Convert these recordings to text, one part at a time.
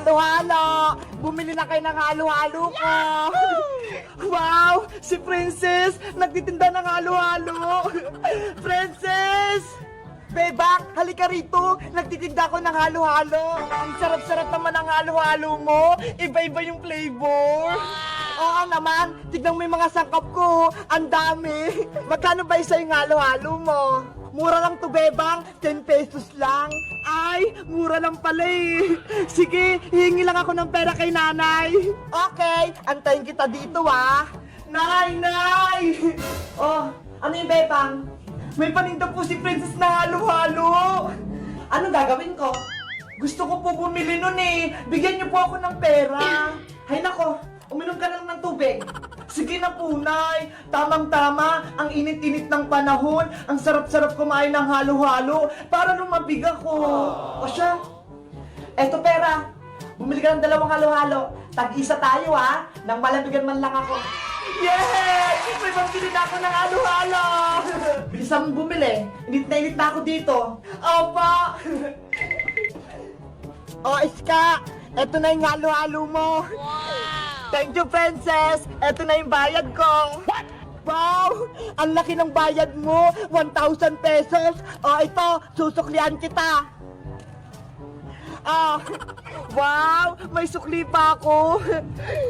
halo-halo! Bumili na kayo ng halo-halo ko! Wow! Si Princess! Nagtitinda ng halo-halo! Princess! Bebang, halika rito! Nagtitinda ko ng halo-halo! Ang sarap-sarap naman ng halo-halo mo! Iba-iba yung flavor! Oo naman! Tignan mo yung mga sangkap ko! Ang dami! Magkano ba isa yung halo-halo mo? Mura lang to, Bebang. 10 pesos lang. Ay, mura lang pala eh. Sige, hihingi lang ako ng pera kay nanay. Okay, antayin kita dito ah. Nay! Oh, ano yung Bebang? May paninda po si Princess na halo-halo. Anong gagawin ko? Gusto ko po bumili nun eh. Bigyan niyo po ako ng pera. Hay nako, uminom ka na lang ng tubig. Sige na po, Nay. Tamang-tama, ang init-init ng panahon, ang sarap-sarap kumain ng halo-halo para lumabig ako. O siya, eto pera. Bumili ka ng 2 halo-halo. Tag-isa tayo ha, nang malamigan man lang ako. Yay! May pambili na ako ng halo-halo! Bilisan mong bumili. Init na ako dito. Opo! O, Iska, eto na yung halo-halo mo. Thank you, Princess! Eto na yung bayad ko! What? Wow! Ang laki ng bayad mo! 1,000 pesos! O ito, susuklian kita! Wow! May sukli pa ako!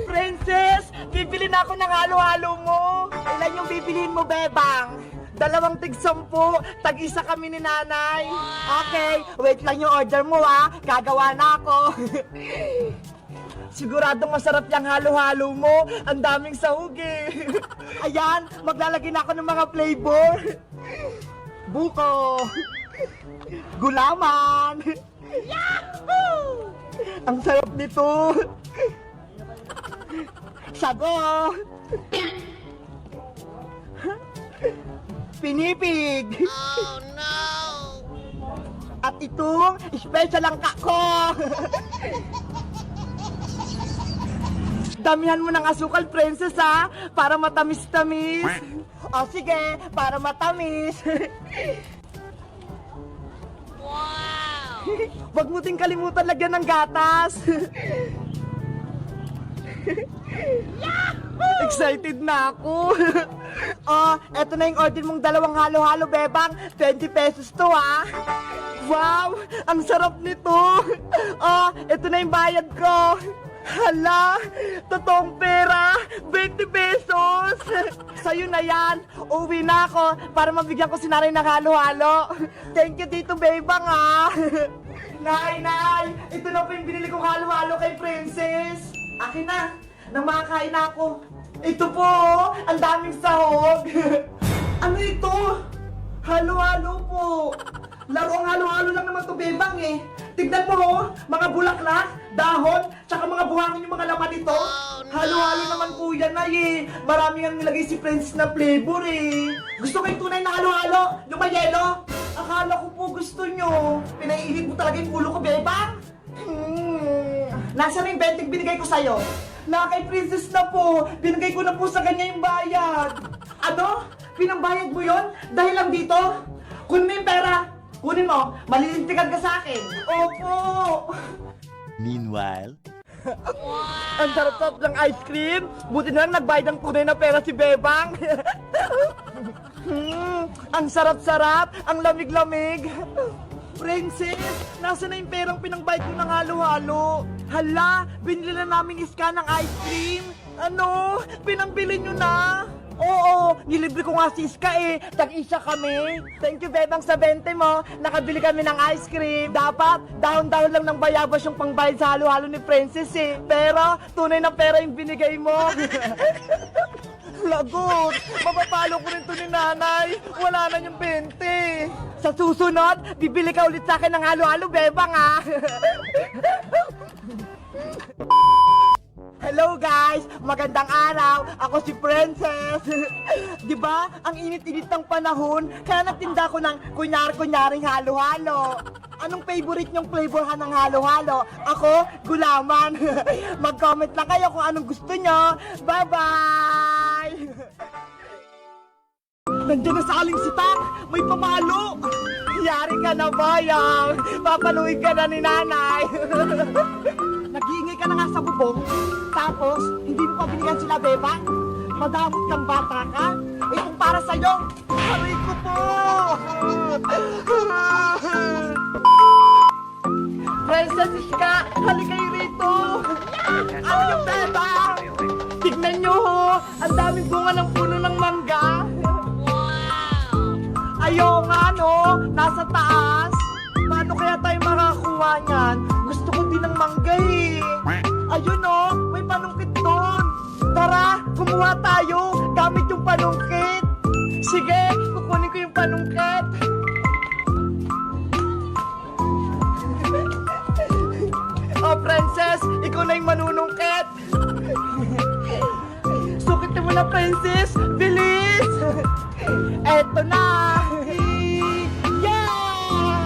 Princess! Bibili na ako ng halo-halo mo! Ilan yung bibiliin mo, Bebang? 2 tig-10, tag-isa kami ni nanay! Okay, wait lang yung order mo ha! Gagawa na ako! Siguradong masarap yung halo-halo mo. Ang daming sahog eh. Ayan, maglalagay na ako ng mga flavor. Buko. Gulaman. Yahoo! Ang sarap nito. Sago. Pinipig. Oh no! At itong special ang kako. Damihan mo ng asukal, Princess, ha? Para matamis-tamis. O, sige, para matamis. Wow! Wag mo ting kalimutan lagyan ng gatas. Excited na ako. Eto na yung order mong 2 halo-halo, Bebang. 20 pesos to, ha? Wow! Ang sarap nito. Eto na yung bayad ko. Hala! Totoong pera! 20 pesos! Sa'yo na yan! Uwi na ako para mabigyan ko si nanay ng halo-halo! Thank you dito, Bebang, ha! Nay! Ito na po yung binili kong halo-halo kay Princess! Akin na! Nang makakain na ako! Ito po! Ang daming sahog! Ano ito? Halo-halo po! Larong halo-halo lang naman to, Bebang eh! Tignan mo, mga bulaklak, dahon, tsaka mga buhangin yung mga laman nito. Halo-halo naman po yan, Nay eh. Maraming ang nilagay si Princess na flavor eh. Gusto ko yung tunay na halo-halo, yung may yelo. Akala ko po gusto nyo. Pinaiinit mo talaga yung ulo ko, Bebang. Nasaan na yung 20 binigay ko sa'yo? Na kay Princess na po. Binigay ko na po sa kanya yung bayad. Ano? Pinambayad mo yon? Dahil lang dito? Kunin mo yung pera. Kunin mo, malilintikan ka sa akin. Opo! Meanwhile... Ang sarap-sarap ng ice cream. Buti na lang nagbayad ng tunay na pera si Bebang. Ang sarap-sarap, ang lamig-lamig. Princess, nasa na yung perang pinangbayad ko ng halo-halo? Hala, binili na namin Iska ng ice cream. Ano? Pinambili nyo na? Oo, nilibre ko nga si Iska eh. Tag-isa kami. Thank you, Bebang, sa 20 mo. Nakabili kami ng ice cream. Dapat, dahon-dahon lang ng bayabas yung pangbayad sa halo-halo ni Princess eh. Pero, tunay na pera yung binigay mo. Lagot! Mapapalo ko rin to ni nanay. Wala na yung 20. Sa susunod, bibili ka ulit sa akin ng halo-halo, Bebang, ha? Hello guys! Magandang araw! Ako si Princess! Di ba? Ang init-init ng panahon, kaya nagtinda ko ng kunyari-kunyaring halo-halo. Anong favorite niyong flavorhan ng halo-halo? Ako, gulaman. Mag-comment lang kayo kung anong gusto niyo. Bye-bye! Nandiyan na sa aling sitang, may pamalo! Yari ka na, Bayang! Papaluin ka na ni nanay! bubong, tapos hindi mo pa binigyan sila bebang? Madamot kang bata ka? Eh kung para sa'yo, aray ko po! Princess Iska, halika kayo rito! Ano yung bebang? Tignan nyo ho, ang daming bunga ng puno ng mangga. Ayaw nga no, nasa taas. Paano kaya tayo makakuha niyan? Gusto ko din ng mangga eh. Ayun no, may panungkit doon. Tara, kumuha tayo gamit yung panungkit. Sige, kukunin ko yung panungkit. Oh, princess, ikaw na yung manunungkit. Sukitin mo na, princess. Bilis! Eto na! Yeah!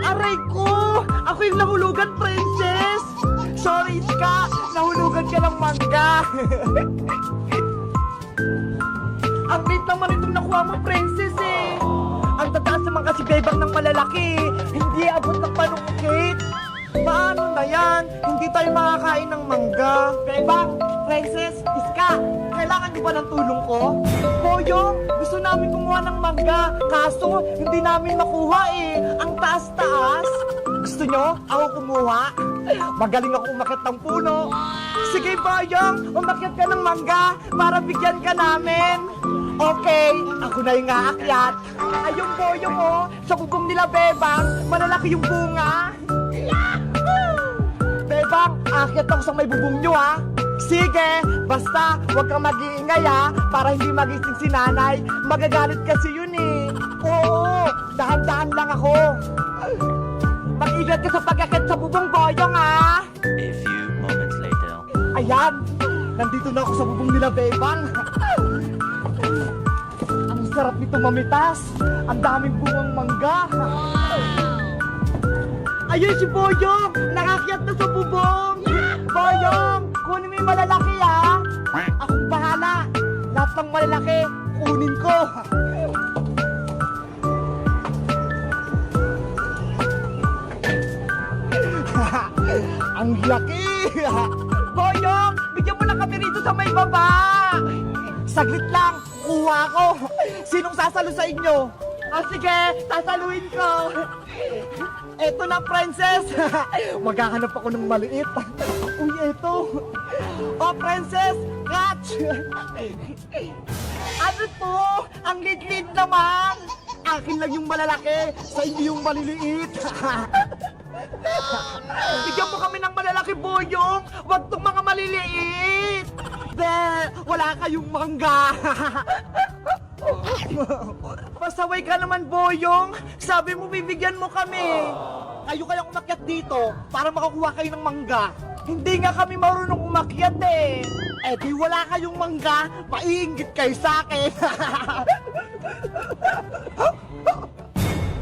Aray ko! Ako yung nahulugan, princess! Sorry, Iska! Nahulugan ka ng mangga! Ang bait naman itong nakuha mo, princess eh! Ang tataas naman kasi bebang ng malalaki! Hindi abot ng panungkit! Paano na yan? Hindi tayo makakain ng mangga! Bebang! Princess! Iska! Kailangan niyo ba ng tulong ko? Boyong! Gusto namin kumuha ng mangga! Kaso, hindi namin makuha eh! Ang taas-taas! Gusto nyo? Ako kumuha? Magaling ako umakyat ng puno! Sige, Boyong! Umakyat ka ng mangga para bigyan ka namin! Okay, ako na yung aakyat! Ayun, Boyong oh! Sa bubong nila, Bebang! Malalaki yung bunga! Bebang, aakyat ako sa may bubong nyo ha! Sige, basta huwag kang mag-iingay ha, para hindi magising si nanay. Magagalit kasi yun eh. Oo, dahan-dahan lang ako. Mag-ingat ka sa pag-akit sa bubong, Boyong ha. A few moments later. Ayan, nandito na ako sa bubong nila, Bebang. Ang sarap nito mamitas. Ang daming bungang mangga. Ayun si Boyong, nakakyat na sa bubong. Boyong, kunin mo yung malalaki ha. Akong bahala. Lahat ng malalaki, kunin ko. Ang laki. Boyong, bigyan mo na kami rito sa may baba. Saglit lang, kuha ko. Sinong sasalo sa inyo? Ah, sige, sasaluhin ko. Eto na, princess. Maghahanap ako ng maliit. Uy, eto. Oh, princess, catch. Ano to? Ang lit-lit naman. Akin lang yung malalaki, sa inyo yung maliliit. Bigyan mo kami ng malalaki, Boyong. Huwag tong mga maliliit. Wala kayong mangga. Pasaway ka naman, Boyong. Sabi mo bibigyan mo kami. Kayo kayang umakyat dito para makakuha kayo ng mangga. Hindi nga kami marunong umakyat eh. Eh di wala kayong mangga, maiinggit kayo sa akin.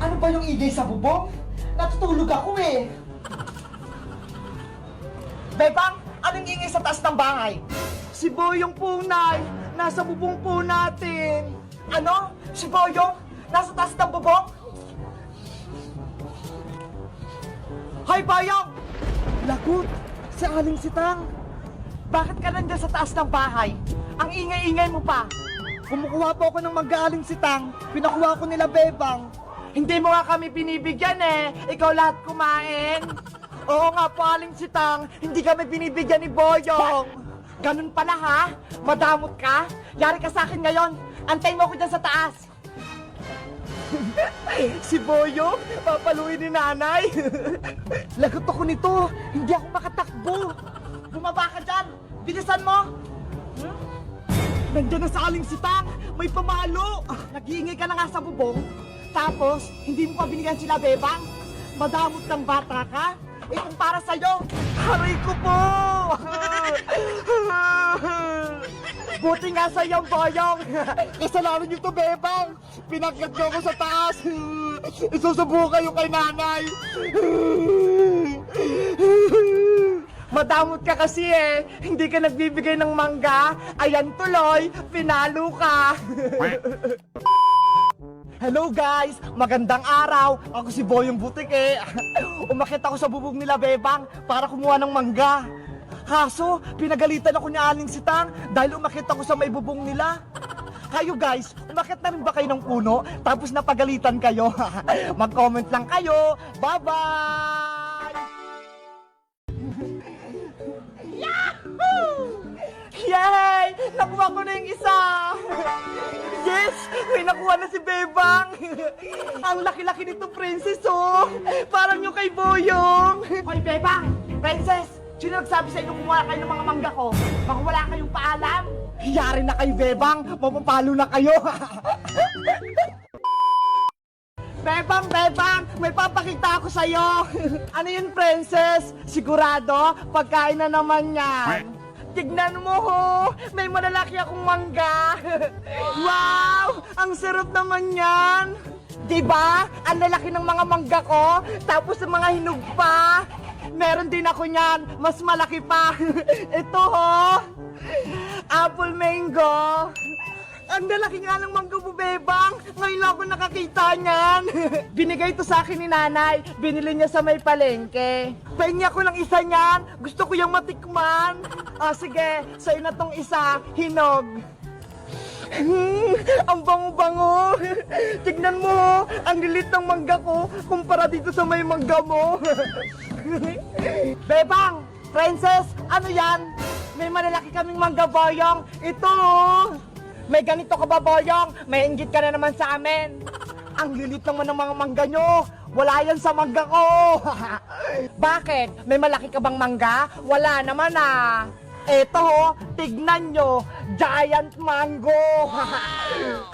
Ano ba yung ingay sa bubong? Natutulog ako eh. Bebang, anong ingay sa taas ng bahay? Si Boyong po, Nay. Nasa bubong po natin. Ano? Si Boyong? Nasa taas ng bubong? Hoy, Boyong! Lagot! Si Aling Sitang! Bakit ka nandyan sa taas ng bahay? Ang ingay-ingay mo pa! Kumukuha po ako ng mag-aaling sitang. Pinakuha ko nila, Bebang. Hindi mo nga kami binibigyan eh. Ikaw lahat kumain. Oo nga po, Aling Sitang. Hindi kami binibigyan ni Boyong. Ganun pala ha? Madamot ka? Yari ka sa akin ngayon. Antayin mo ako dyan sa taas. Si Boyong, papaluin ni nanay. Lagot ako nito. Hindi ako makatakbo. Bumaba ka dyan. Bilisan mo. Nandiyan na sa Aling Sitang. May pamalo. Nag-iingay ka na nga sa bubong. Tapos, hindi mo pa binigyan sila, Bebang. Madamot kang bata ka. Eh kung para sa'yo, aray ko po. Buti nga sa'yo, Boyong. Kasalanan niyo to, Bebang. Pinakyat niyo ako sa taas. Isusubukan kayo kay nanay. Madamot ka kasi eh. Hindi ka nagbibigay ng mangga. Ayan tuloy, pinalo ka. Hello guys! Magandang araw! Ako si Boyong Butike. Umakit ako sa bubong nila Bebang para kumuha ng mangga. Kaso, pinagalitan ako ni Aling Sitang dahil umakit ako sa may bubong nila. Kayo guys, umakit na rin ba kayo ng puno tapos napagalitan kayo? Mag-comment lang kayo. Bye-bye! Yahoo! Yay! Nakuha ko na yung isa! Yes! May nakuha na si Bebang! Ang laki-laki nito, Princess, oh! Parang yung kay Boyong! Hoy, Bebang! Princess! Sino nagsabi sa inyo kumuha kayo ng mga mangga ko? Baka wala kayong paalam? Hiyari na kayo, Bebang! Mapapalo na kayo! Bebang, Bebang! May papakita ako sa'yo! Ano yun, Princess? Sigurado? Pagkain na naman yan! Tignan mo ho! May malalaki akong mangga! Wow! Ang sarap naman yan! Diba? Ang lalaki ng mga mangga ko, tapos ang mga hinog pa! Meron din ako niyan, mas malaki pa! Ito ho! Apple mango! Ang lalaki nga ng mangga mo, Bebang! Ngayon lang ako nakakita niyan! Binigay ito sa akin ni nanay. Binili niya sa may palengke. Pahingi ako ng isa niyan. Gusto ko yung matikman. Sige. Sa'yo na tong isa. Hinog. Ang bango-bango. Tignan mo, ang lilit ng mangga ko kumpara dito sa may mangga mo. Bebang! Princess! Ano yan? May malalaki kaming mangga, Boyong. Ito! May ganito ka ba, Boyong? May inggit ka na naman sa amin. Ang lilit naman ng mga mangga nyo. Wala yan sa mangga ko. Bakit? May malaki ka bang mangga? Wala naman ah. Eto ho, tignan nyo. Giant mango.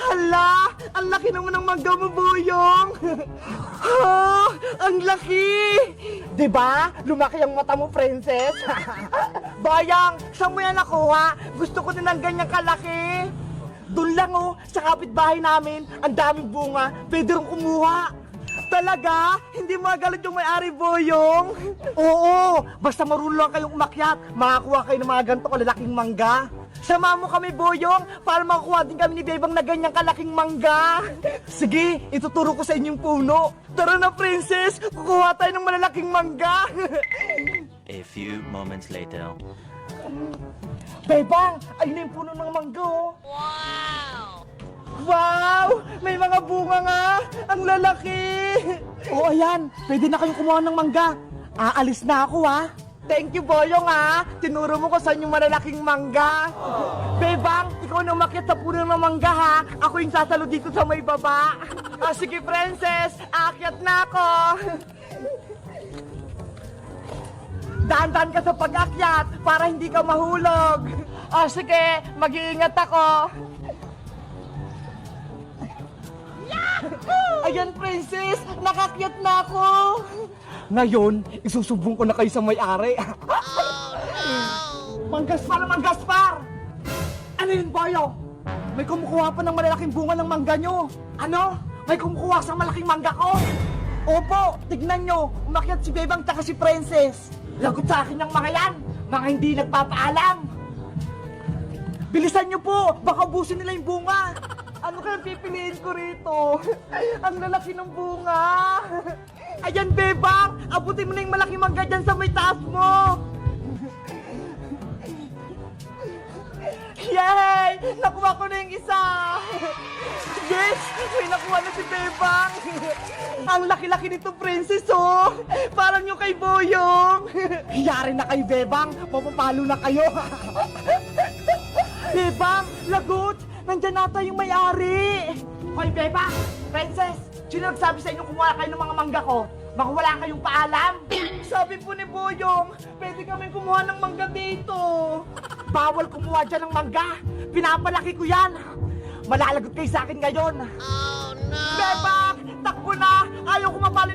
Hala, ang laki naman ng mangga mo, Boyong. Ha, ang laki. Diba? Lumaki ang mata mo, Princess. Boyong, saan mo yan nakuha? Gusto ko din ng ganyang kalaki. Doon lang oh, sa kapitbahay namin, ang daming bunga, pwede rin kumuha. Talaga? Hindi magalit yung may-ari, Boyong? Oo, basta marunong lang kayong umakyat, makakuha kayo ng mga ganito kalalaking mangga. Sama mo kami, Boyong, para makakuha din kami ni Bebang na ganyang kalaking mangga. Sige, ituturo ko sa inyong puno. Tara na, Princess, kukuha tayo ng malalaking mangga. A few moments later. Bebang, ayun na yung puno ng mangga, oh. Wow! Wow! May mga bunga nga! Ang lalaki! Oo, ayan. Pwede na kayong kumuha ng mangga. Aalis na ako, ha? Thank you, Boyong, ha? Tinuro mo ko saan yung malalaking mangga. Bebang, ikaw na umakyat sa puno ng mangga, ha? Ako yung sasalo dito sa may baba. Sige, Princess. Aakyat na ako. Dahan-dahan ka sa pag-akyat para hindi ka mahulog. Sige, mag-iingat ako. Ayan, Princess, nakakyat na ako. Ngayon, isusumbong ko na kayo sa may-ari. Manggaspar na manggaspar! Ano yun, Boyo? May kumukuha pa ng malalaking bunga ng mangga nyo. Ano? May kumukuha sa malaking mangga ko? Opo, tignan nyo. Umakyat si Bebang tsaka si Princess. Lagot sa akin ng mga yan. Mga hindi nagpapaalam. Bilisan nyo po, baka ubusin nila yung bunga. Ano kaya pipiliin ko rito? Ang lalaki ng bunga. Ayan, Bebang, abutin mo na yung malaking mangga dyan sa may taas mo. Yay! Nakuha ko na yung isa. Yes! May nakuha na si Bebang. Ang laki-laki nito, Princess, oh. Parang yung kay Boyong. Hiyari na kayo, Bebang. Mapapalo na kayo. Bebang, lagot. Nandyan nata yung may-ari. Hoy, Bebang, Princess, sino nagsabi sa inyo kumuha kayo ng mga mangga ko? Baka wala kayong paalam. Sabi po ni Boyong, pwede kami kumuha ng mangga dito. Bawal kumuha dyan ng mangga. Pinapalaki ko yan. Malalagot kayo sa akin ngayon. Oh, no! Bebang, takbo na. Ayaw ko mapalin.